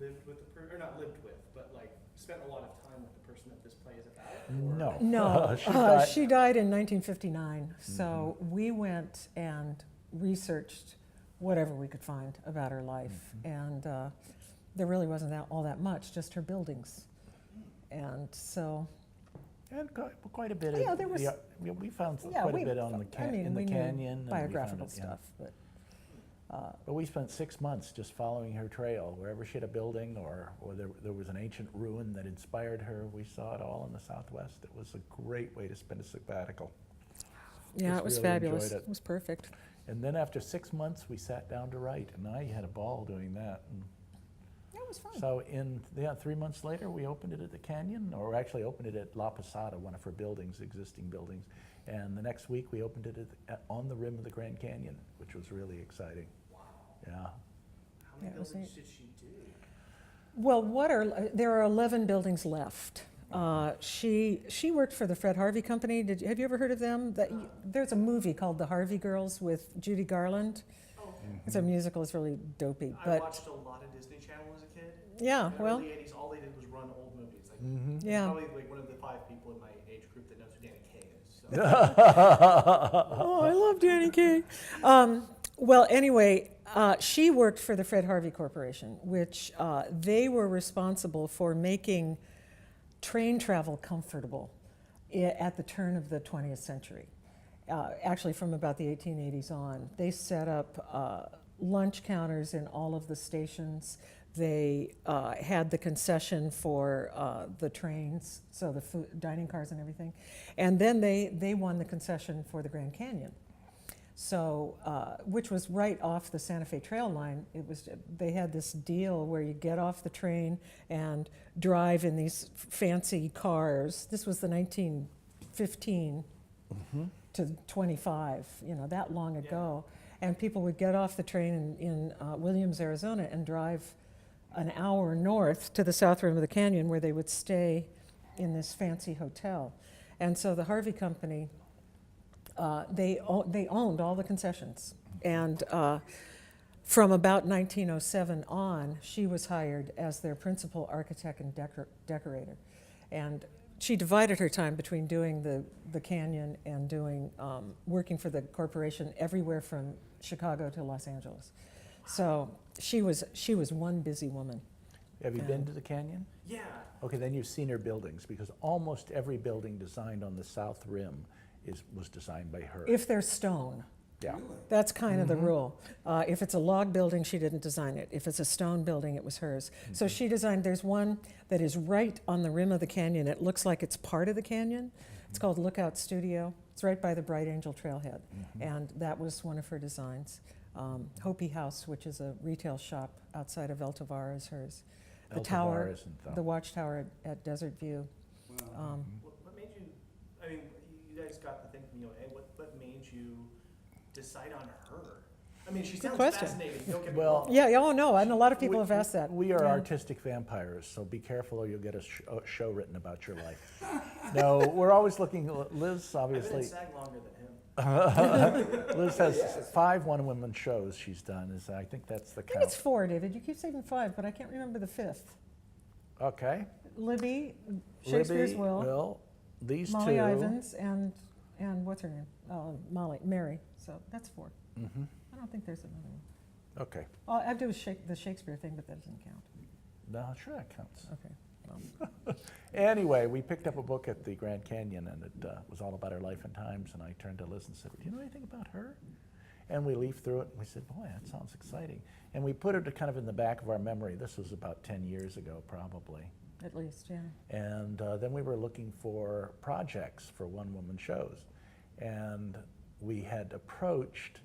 lived with the or not lived with, but like spent a lot of time with the person that this play is about? No. No, she died in 1959. So we went and researched whatever we could find about her life, and there really wasn't all that much, just her buildings, and so. And quite a bit Yeah, of, there was. we found quite a bit on the in the we canyon. knew biographical stuff, but. But we spent 6 months just following her trail. Wherever she had a building or there was an ancient ruin that inspired her, we saw it all in the Southwest. It was a great way to spend a sabbatical. Yeah, it was really fabulous. enjoyed It was perfect. And then after 6 months, we sat down to write, and I had a ball doing that. And Yeah, it was fun. so 3 months later, we opened it at the Canyon, or actually opened it at La Posada, one of her buildings, existing buildings. And the next week, we opened it on the rim of the Grand Canyon, which was really exciting. Wow. Yeah. How many Yeah, it was buildings neat. did she do? Well, there are 11 buildings left. She worked for the Fred Harvey Company. Have you ever heard of them? There's a movie called The Harvey Girls with Judy Garland. Oh. It's a musical. It's really dopey. I watched a lot of Disney Channel as a kid. Yeah, In the well, early 80s, all they did was run old movies. Like, yeah. Probably like one of the 5 people in my age group that knows who Danny Kaye is. So. Oh, I love Danny Kaye. Well, anyway, she worked for the Fred Harvey Corporation, which they were responsible for making train travel comfortable at the turn of the 20th century. Actually, from about the 1880s on, they set up lunch counters in all of the stations. They had the concession for the trains, so the food, dining cars and everything. And then they won the concession for the Grand Canyon. So, which was right off the Santa Fe Trail line. They had this deal where you get off the train and drive in these fancy cars. This was the 1915 to 25, that long ago. And people would get off the train in Williams, Arizona, and drive an hour north to the south rim of the canyon, where they would stay in this fancy hotel. And so the Harvey Company, they owned all the concessions. And from about 1907 on, she was hired as their principal architect and decorator. And she divided her time between doing the canyon and doing working for the corporation everywhere from Chicago to Los Angeles. So she was one busy woman. Have you been to the canyon? Yeah. Okay, then you've seen her buildings, because almost every building designed on the south rim was designed by her. If they're stone. Yeah. That's kind of the rule. If it's a log building, she didn't design it. If it's a stone building, it was hers. So she designed, there's one that is right on the rim of the canyon. It looks like it's part of the canyon. It's called Lookout Studio. It's right by the Bright Angel Trailhead. And that was one of her designs. Hopi House, which is a retail shop outside of El Tovar, is hers. The El tower, Tovar isn't, though. the watchtower at Desert View. What made you, I mean, you guys got the thing from UA. What made you decide on her? I mean, she sounds question. fascinating. Don't get me Well, wrong. Yeah, oh no, and a lot of people have asked that. We are Yeah. artistic vampires, so be careful or you'll get a show written about your life. No, we're always looking. Liz, I've been in obviously, SAG longer than him. Liz has 5 one-woman shows she's done. I think that's the I think count. it's 4, David. You keep saying 5, but I can't remember the 5th. Okay. Libby, Shakespeare's Libby, Will, these Molly two. Ivins, and what's her name? Mary. So that's 4. I don't think there's another one. Okay. I do the Shakespeare thing, but that doesn't count. No, sure that counts. Okay. Well, Anyway, we picked up a book at the Grand Canyon, and it was all about her life and times, and I turned to Liz and said, do you know anything about her? And we leafed through it, and we said, boy, that sounds exciting. And we put it kind of in the back of our memory. This was about 10 years ago, probably. at least, yeah. And then we were looking for projects for one-woman shows. And we had approached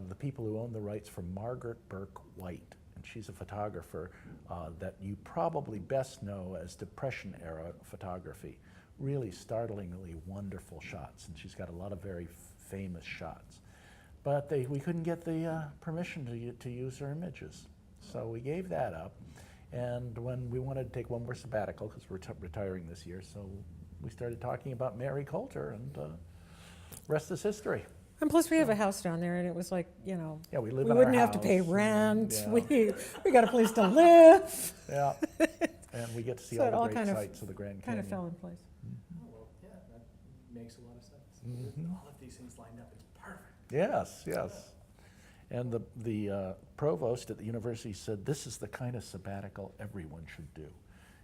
the people who own the rights for Margaret Burke White. And she's a photographer that you probably best know as Depression-era photography. Really startlingly wonderful shots, and she's got a lot of very famous shots. But we couldn't get the permission to use her images. So we gave that up. And when we wanted to take one more sabbatical, because we're retiring this year, so we started talking about Mary Coulter, and rest is history. And plus, we have a house down there, and it was like, Yeah, we live we in wouldn't our have to pay house, and, rent. yeah. We got a place to live. Yeah, and we get to see So it all all the kind great of- sights of the Grand Kind Canyon. of fell in place. Oh, well, yeah, that makes a lot of sense. Mhm. All of these things lined up, it's perfect. Yes, yes. And the provost at the university said, this is the kind of sabbatical everyone should do.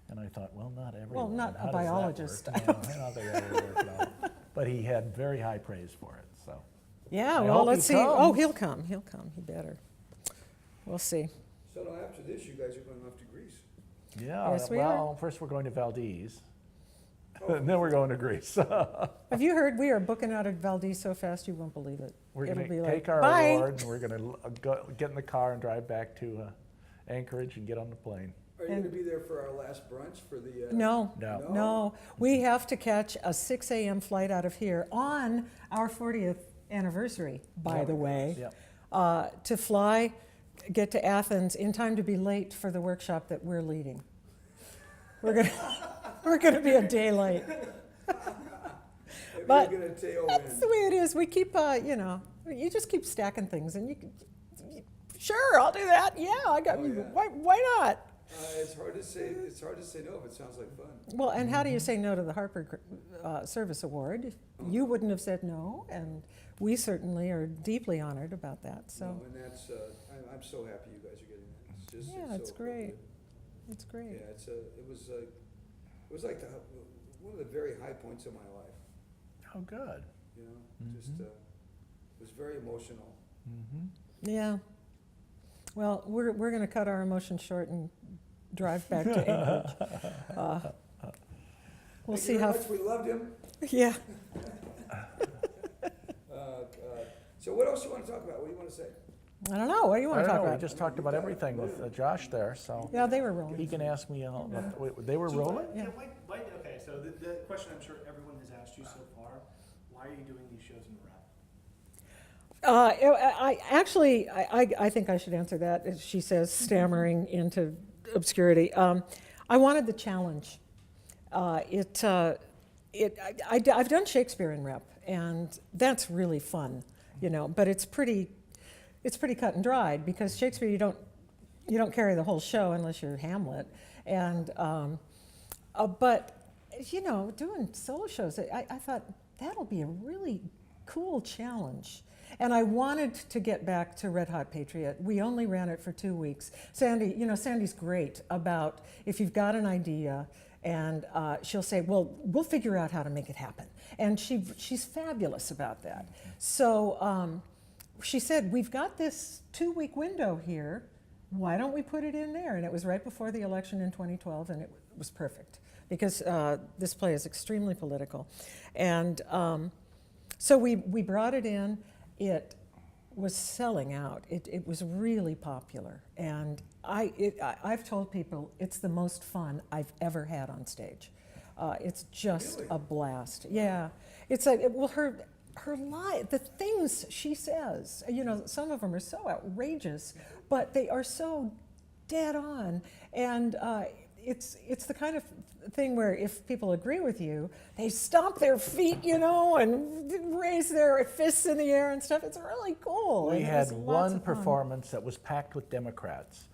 And I thought, well, not everyone. not a How does that biologist. work? No, I don't think that would work at all. But he had very high praise for it, so. Yeah, I well, hope he let's see. Oh, comes. he'll come. He'll come. He better. We'll see. So now after this, you guys are going off to Greece. Yeah, Yes, we well, first we're going to Valdez, and then we're going to Greece. Have you heard? We are booking out at Valdez so fast you won't believe it. We're It'll going be to like, take our bye. award, and we're going to get in the car and drive back to Anchorage and get on the plane. Are you And- going to be there for our last brunch for the? No, No. no. We have to catch a 6 a.m. flight out of here on our 40th anniversary, by Yep. the way, Yep. to fly, get to Athens in time to be late for the workshop that we're leading. We're gonna be a day late. Maybe But you're going to tail That's the in. way it is. We keep, you just keep stacking things, and sure, I'll do that. Yeah, I got. Oh, yeah. Why not? It's hard to say. It's hard to say no, but it sounds like fun. Well, and how do you say no to the Harper Service Award? You wouldn't have said no, and we certainly are deeply honored about that. So, No, and that's. I'm so happy you guys are getting that. It's just. Yeah, it's so great. appropriate. it's great. Yeah, it was like one of the very high points of my life. Oh, good. You know, just it was very emotional. Mm-hmm. Yeah. Well, we're going to cut our emotions short and drive back to Anchorage. We'll Thank see you how. very much. We loved him. Yeah. So what else you want to talk about? What do you want to say? I don't know. What do you want to talk We about? just talked about everything with Josh there, so Yeah, they were he rolling. can ask me. Wait, they were rolling? Yeah. Okay, so the question I'm sure everyone has asked you so far, why are you doing these shows in rep? I think I should answer that, as she says, stammering into obscurity. I wanted the challenge. I've done Shakespeare in rep, and that's really fun, but it's pretty cut and dried, because Shakespeare, you don't carry the whole show unless you're Hamlet. And, but, doing solo shows, I thought that'll be a really cool challenge. And I wanted to get back to Red Hot Patriot. We only ran it for 2 weeks. Sandy's great about if you've got an idea, and she'll say, well, we'll figure out how to make it happen. And she's fabulous about that. So she said, we've got this 2-week window here. Why don't we put it in there? And it was right before the election in 2012, and it was perfect, because this play is extremely political. And so we brought it in. It was selling out. It was really popular. And I've told people it's the most fun I've ever had on stage. It's just Really? a blast. Yeah. It's like, well, her lie, the things she says, some of them are so outrageous, but they are so dead on. And it's the kind of thing where if people agree with you, they stomp their feet, and raise their fists in the air and stuff. It's really cool. We And had there's lots one of fun. performance that was packed with Democrats,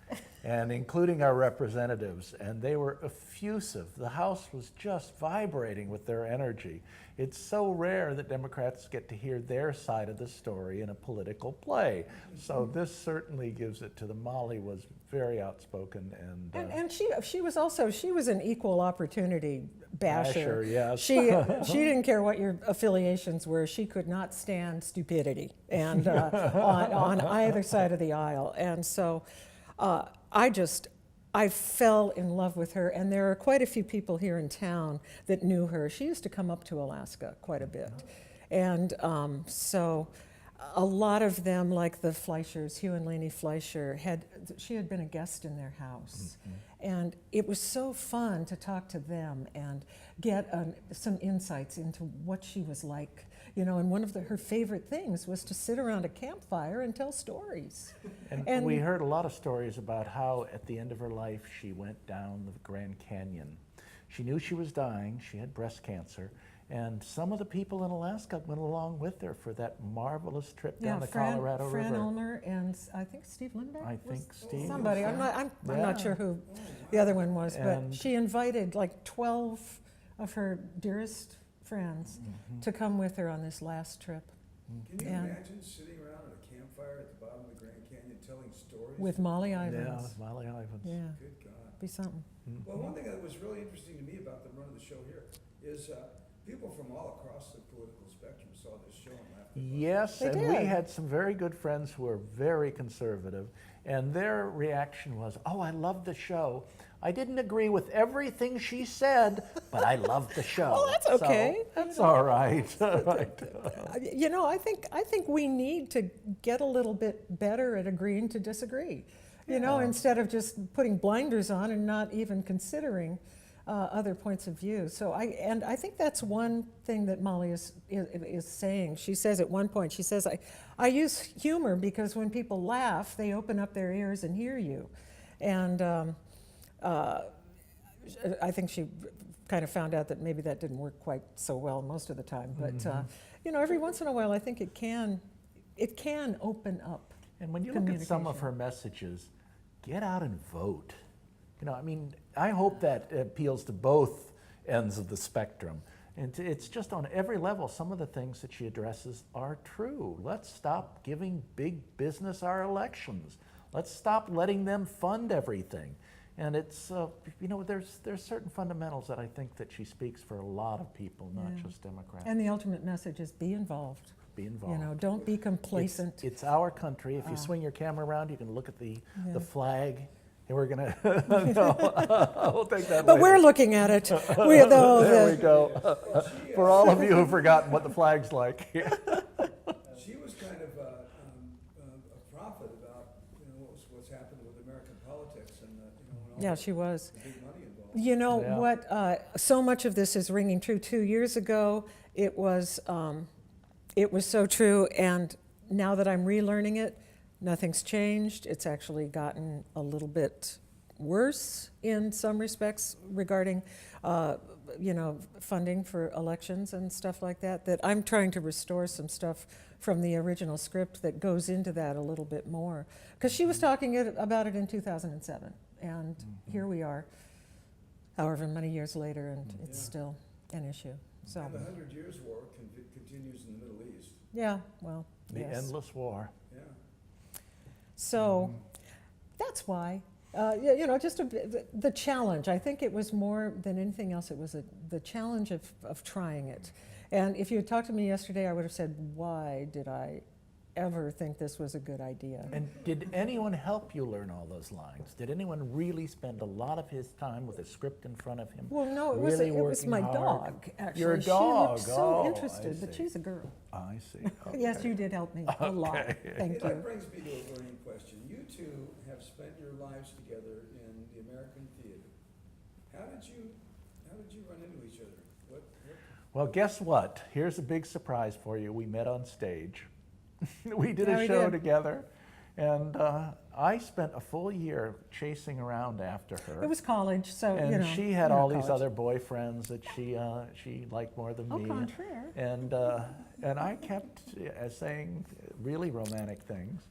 and including our representatives, and they were effusive. The house was just vibrating with their energy. It's so rare that Democrats get to hear their side of the story in a political play. So this certainly gives it to them. Molly was very outspoken, And she was an equal opportunity basher. Basher, yes. She didn't care what your affiliations were. She could not stand stupidity, and on either side of the aisle. And so I fell in love with her, and there are quite a few people here in town that knew her. She used to come up to Alaska quite a bit. And so a lot of them, like the Fleischers, Hugh and Lainey Fleischer, she had been a guest in their house. And it was so fun to talk to them and get some insights into what she was like. And one of her favorite things was to sit around a campfire and tell stories. and we heard a lot of stories about how at the end of her life she went down the Grand Canyon. She knew she was dying, she had breast cancer, And some of the people in Alaska went along with her for that marvelous trip Yeah, down the Fran Colorado Fran River. Ulmer and I think Steve Lindbergh. I was think Steve. somebody. I'm not Yeah. sure who the other one was, but And- she invited like 12 of her dearest friends to come with her on this last trip Can you Yeah. imagine sitting around at a campfire at the bottom of the Grand Canyon telling stories? with Molly Yeah, Ivins. with Molly Ivins. Yeah, Good God. be something. Well, one thing that was really interesting to me about the run of the show here is people from all across the political spectrum saw this show and laughed. Yes, They and did. we had some very good friends who were very conservative, and their reaction was, "Oh, I love the show. I didn't agree with everything she said, but I loved the show." Well, that's So, okay. that's all right. Right. You know, I think we need to get a little bit better at agreeing to disagree. You know, instead of just putting blinders on and not even considering other points of view. So I think that's one thing that Molly is saying. She says at one point, she says, I use humor because when people laugh, they open up their ears and hear you. And I think she kind of found out that maybe that didn't work quite so well most of the time. But you know, every once in a while, I think it can open up. And when you look at some of her messages, get out and vote. You know, I mean, I hope that appeals to both ends of the spectrum. And it's just on every level, some of the things that she addresses are true. Let's stop giving big business our elections. Let's stop letting them fund everything. And it's, you know, there's certain fundamentals that I think that she speaks for a lot of people, not just Democrats. And the ultimate message is be involved. Be involved. You know, don't be complacent. It's our country. If you swing your camera around, you can look at the flag. And we're gonna, we'll take that But later. we're looking at it. There we go. For all of you who've forgotten what the flag's like. She was kind of a prophet about what's happened with American politics and when all She was. the big money involved. You know Yeah. what? So much of this is ringing true. 2 years ago, it was so true, and now that I'm relearning it, nothing's changed. It's actually gotten a little bit worse in some respects regarding, you know, funding for elections and stuff like that. That I'm trying to restore some stuff from the original script that goes into that a little bit more. Because she was talking about it in 2007, and here we are, however many years later, and it's still an issue. So, And the 100 Years' War continues in the Middle East. yeah, well, The yes. endless war. Yeah. So that's why, you know, just the challenge. I think it was more than anything else, it was the challenge of trying it. And if you had talked to me yesterday, I would have said, why did I ever think this was a good idea? And did anyone help you learn all those lines? Did anyone really spend a lot of his time with a script in front of him? Well, no, it really was working my hard? dog, actually. Your dog? She looked so Oh, I interested, but see. she's a girl. I see. Yes, Okay. you did help me a lot. Okay. Thank Hey, that you. brings me to a burning question. You two have spent your lives together in the American theater. How did you run into each other? Well, guess what? Here's a big surprise for you. We met on stage. We did Yeah, a we show did. together, and I spent a full year chasing around after her. It was college, so, And you know. she had you know, all these college. other boyfriends that she liked more than Au me. contraire. And I kept saying really romantic things.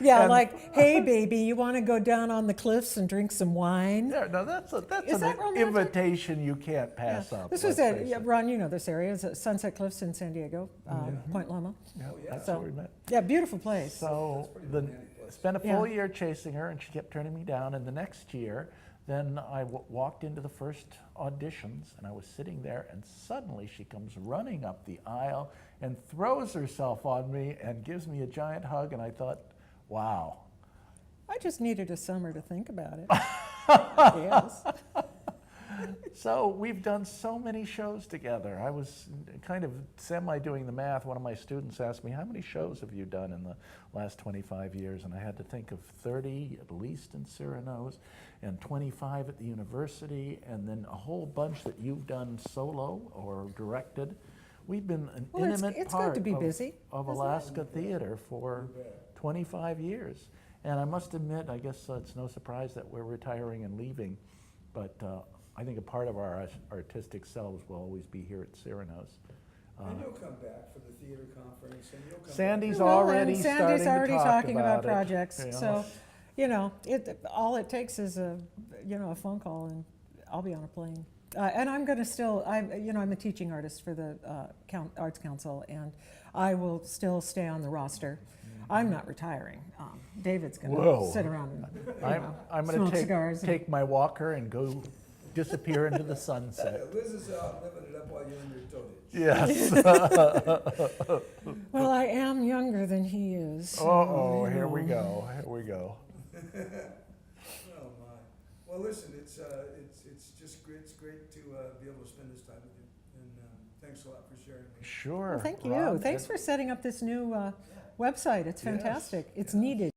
Yeah, And- like, hey, baby, you want to go down on the cliffs and drink some wine? There, no, that's Is an that romantic? invitation you can't pass Yeah. up. This was let's at, face yeah, it. Ron, you know this area, it's at Sunset Cliffs in San Diego, Point Loma. Yeah, Oh, yeah. that's So- where we met. Yeah, beautiful place. So pretty the, romantic place. spent a full Yeah. year chasing her, and she kept turning me down. And the next year, then I walked into the first auditions, and I was sitting there, and suddenly she comes running up the aisle and throws herself on me and gives me a giant hug. And I thought, wow. I just needed a summer to think about it. Yes. So we've done so many shows together. I was kind of semi-doing the math. One of my students asked me, how many shows have you done in the last 25 years? And I had to think of 30 at least in Cyrano's, and 25 at the university, and then a whole bunch that you've done solo or directed. We've been an Well, intimate it's part good to be busy, of isn't it? Alaska theater for 25 years. And I must admit, I guess it's no surprise that we're retiring and leaving, but I think a part of our artistic selves will always be here at Cyrano's. And you'll come back for the theater conference, and you'll come back. Sandy's Well, already and starting Sandy's to already talk talking about it, projects, you know. so, all it takes is a phone call and I'll be on a plane. And I'm gonna still, I'm a teaching artist for the Arts Council, and I will still stay on the roster. I'm not retiring. David's gonna Whoa. sit around and, I'm smoke going to cigars. take my walker and go disappear into the sunset. Liz is out living it up while you're in your dotage. Yes. Well, I am younger than he is. so, Uh-oh, you here we know. go, here we go. Oh, my. Well, listen, it's just great, it's great to be able to spend this time with you, and thanks a lot for sharing. Sure. Well, thank you. Rob, Thanks for setting up this new website. It's Yes, fantastic. It's yes. needed.